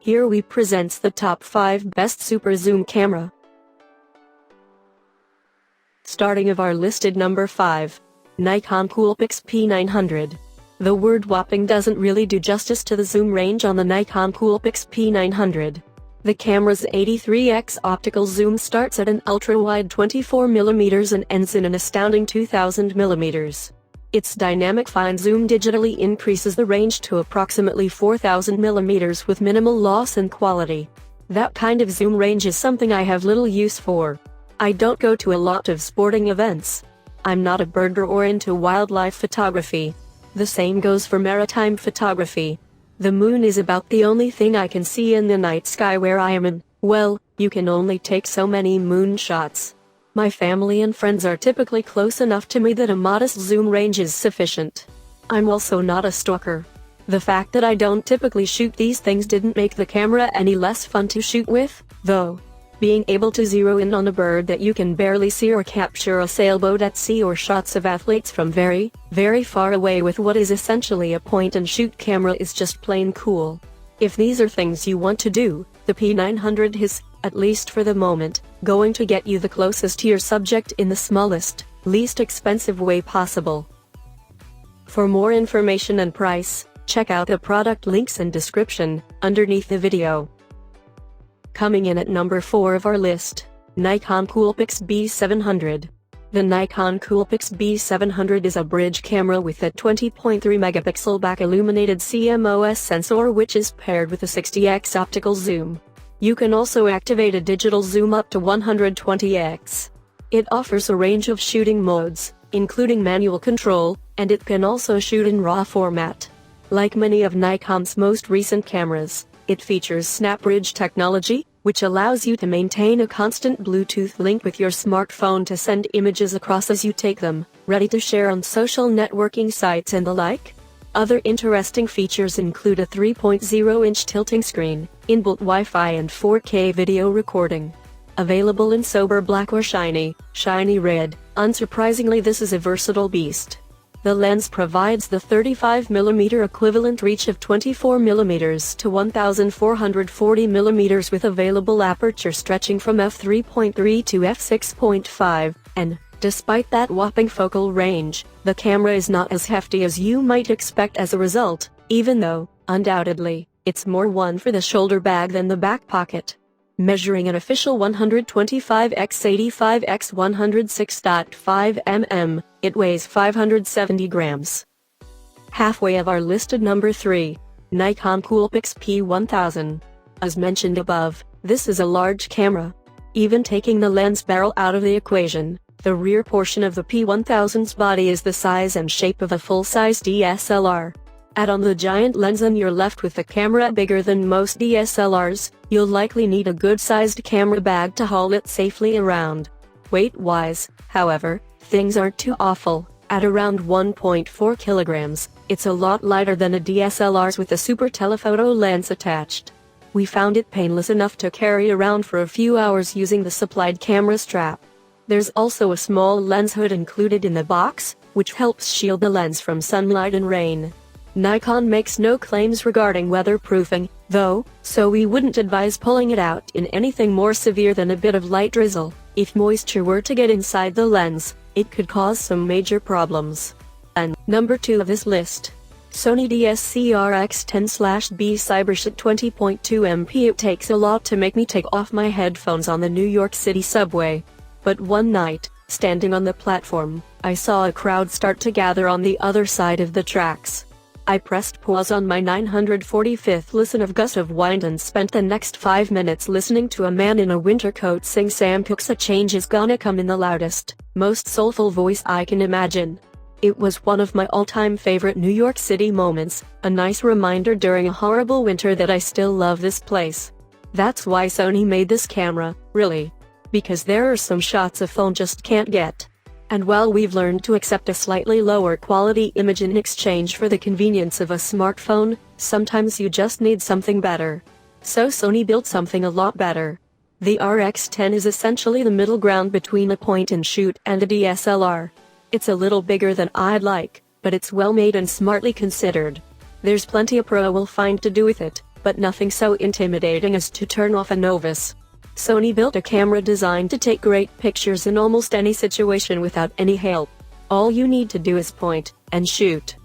Here we presents the top 5 best super zoom camera. Starting of our listed number 5. Nikon Coolpix P900. The word whopping doesn't really do justice to the zoom range on the Nikon Coolpix P900. The camera's 83x optical zoom starts at an ultra-wide 24mm and ends in an astounding 2000mm. Its dynamic fine zoom digitally increases the range to approximately 4000mm with minimal loss in quality. That kind of zoom range is something I have little use for. I don't go to a lot of sporting events. I'm not a birder or into wildlife photography. The same goes for maritime photography. The moon is about the only thing I can see in the night sky where I am, and, well, you can only take so many moon shots. My family and friends are typically close enough to me that a modest zoom range is sufficient. I'm also not a stalker. The fact that I don't typically shoot these things didn't make the camera any less fun to shoot with, though. Being able to zero in on a bird that you can barely see, or capture a sailboat at sea, or shots of athletes from very, very far away with what is essentially a point-and-shoot camera is just plain cool. If these are things you want to do, the P900 is, at least for the moment, going to get you the closest to your subject in the smallest, least expensive way possible. For more information and price, check out the product links and description underneath the video. Coming in at number 4 of our list, Nikon Coolpix B700. The Nikon Coolpix B700 is a bridge camera with a 20.3 megapixel back illuminated CMOS sensor which is paired with a 60x optical zoom. You can also activate a digital zoom up to 120x. It offers a range of shooting modes, including manual control, and it can also shoot in RAW format. Like many of Nikon's most recent cameras, it features SnapBridge technology, which allows you to maintain a constant Bluetooth link with your smartphone to send images across as you take them, ready to share on social networking sites and the like. Other interesting features include a 3.0-inch tilting screen, inbuilt Wi-Fi and 4K video recording. Available in sober black or shiny red, unsurprisingly this is a versatile beast. The lens provides the 35mm equivalent reach of 24mm to 1440mm with available aperture stretching from f3.3 to f6.5, and, despite that whopping focal range, the camera is not as hefty as you might expect as a result, even though, undoubtedly, it's more one for the shoulder bag than the back pocket. Measuring an official 125x85x 106.5 mm, it weighs 570 grams. Halfway of our listed number 3, Nikon Coolpix P1000. As mentioned above, this is a large camera. Even taking the lens barrel out of the equation, the rear portion of the P1000's body is the size and shape of a full-size DSLR. Add on the giant lens and you're left with a camera bigger than most DSLRs. You'll likely need a good-sized camera bag to haul it safely around. Weight-wise, however, things aren't too awful. At around 1.4 kilograms, it's a lot lighter than a DSLR's with a super telephoto lens attached. We found it painless enough to carry around for a few hours using the supplied camera strap. There's also a small lens hood included in the box, which helps shield the lens from sunlight and rain. Nikon makes no claims regarding weatherproofing, though, so we wouldn't advise pulling it out in anything more severe than a bit of light drizzle. If moisture were to get inside the lens, it could cause some major problems. And number 2 of this list, Sony DSC-RX10/B Cybershot 20.2 MP. It takes a lot to make me take off my headphones on the New York City subway. But one night, standing on the platform, I saw a crowd start to gather on the other side of the tracks. I pressed pause on my 945th listen of Gust of Wind and spent the next 5 minutes listening to a man in a winter coat sing Sam Cooke's "A Change Is Gonna Come" in the loudest, most soulful voice I can imagine. It was one of my all-time favorite New York City moments, a nice reminder during a horrible winter that I still love this place. That's why Sony made this camera, really. Because there are some shots a phone just can't get. And while we've learned to accept a slightly lower quality image in exchange for the convenience of a smartphone, sometimes you just need something better. So Sony built something a lot better. The RX10 is essentially the middle ground between a point-and-shoot and a DSLR. It's a little bigger than I'd like, but it's well made and smartly considered. There's plenty a pro will find to do with it, but nothing so intimidating as to turn off a novice. Sony built a camera designed to take great pictures in almost any situation without any help. All you need to do is point and shoot.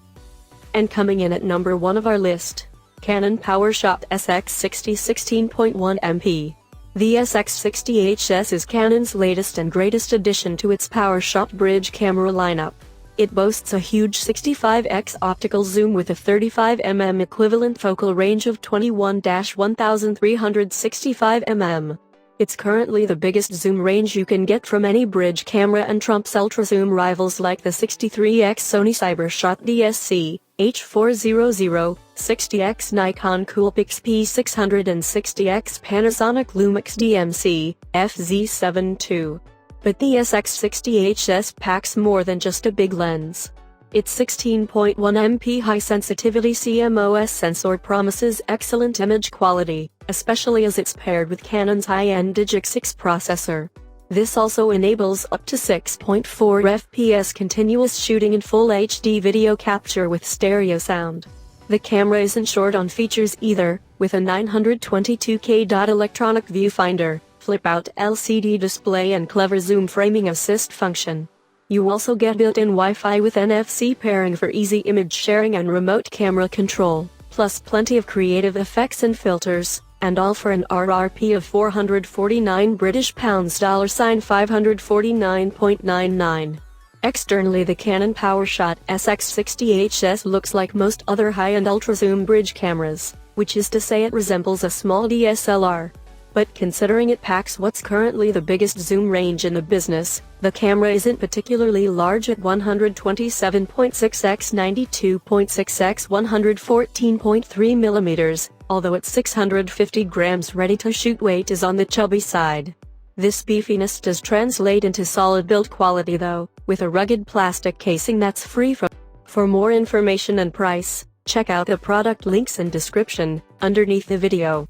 And coming in at number 1 of our list, Canon PowerShot SX60 16.1 MP. The SX60HS is Canon's latest and greatest addition to its PowerShot bridge camera lineup. It boasts a huge 65x optical zoom with a 35mm equivalent focal range of 21-1365 mm. It's currently the biggest zoom range you can get from any bridge camera and trumps ultra-zoom rivals like the 63x Sony CyberShot DSC, H400, 60x Nikon Coolpix P600 and 60x Panasonic Lumix DMC, FZ7 II. But the SX60HS packs more than just a big lens. Its 16.1 MP high-sensitivity CMOS sensor promises excellent image quality, especially as it's paired with Canon's high-end Digic 6 processor. This also enables up to 6.4 FPS continuous shooting and full HD video capture with stereo sound. The camera isn't short on features either, with a 922K electronic viewfinder, flip-out LCD display and clever zoom framing assist function. You also get built-in Wi-Fi with NFC pairing for easy image sharing and remote camera control, plus plenty of creative effects and filters, and all for an RRP of £449 $549.99. Externally, the Canon PowerShot SX60HS looks like most other high-end ultra-zoom bridge cameras, which is to say it resembles a small DSLR. But considering it packs what's currently the biggest zoom range in the business, the camera isn't particularly large at 127.6x 92.6x 114.3mm, although its 650 grams ready-to-shoot weight is on the chubby side. This beefiness does translate into solid build quality though, with a rugged plastic casing that's free from. For more information and price, check out the product links and description underneath the video.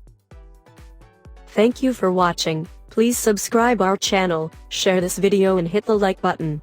Thank you for watching. Please subscribe our channel, share this video and hit the like button.